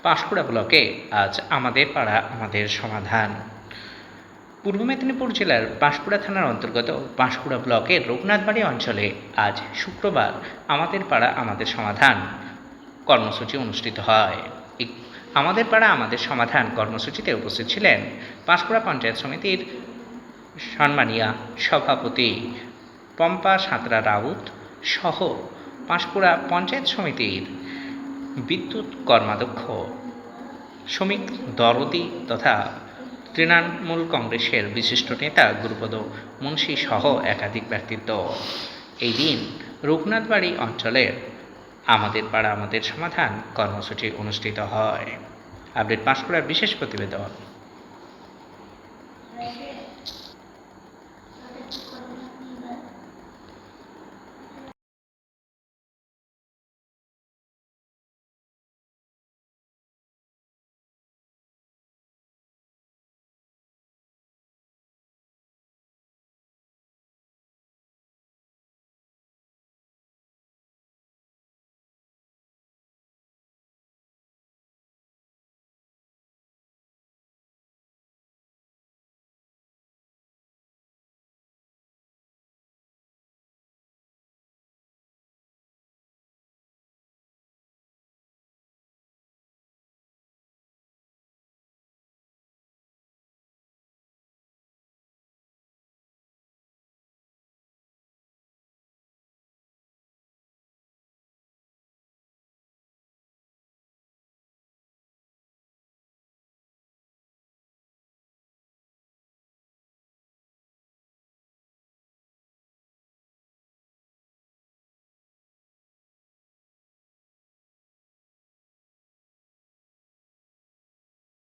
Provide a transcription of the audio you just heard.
পাঁশকুড়া ব্লকে আজ আমাদের পাড়া আমাদের সমাধান। পূর্ব মেদিনীপুর জেলার পাঁশকুড়া থানার অন্তর্গত পাঁশকুড়া ব্লকের রঘুনাথবাড়ি অঞ্চলে আজ শুক্রবার আমাদের পাড়া আমাদের সমাধান কর্মসূচি অনুষ্ঠিত হয়। এই আমাদের পাড়া আমাদের সমাধান কর্মসূচিতে উপস্থিত ছিলেন পাঁশকুড়া পঞ্চায়েত সমিতির সম্মানীয়া সভাপতি পম্পা সাঁতরা রাউত সহ পাঁশকুড়া পঞ্চায়েত সমিতির বিদ্যুৎ কর্মাধ্যক্ষ শ্রমিক দরদি তথা তৃণমূল কংগ্রেসের বিশিষ্ট নেতা গুরুপদ মুন্সি সহ একাধিক ব্যক্তিত্ব এই দিন রঘুনাথবাড়ি অঞ্চলের আমাদের পাড়া আমাদের সমাধান কর্মসূচি অনুষ্ঠিত হয়। আপডেট পাঁশকুড়ার বিশেষ প্রতিবেদন।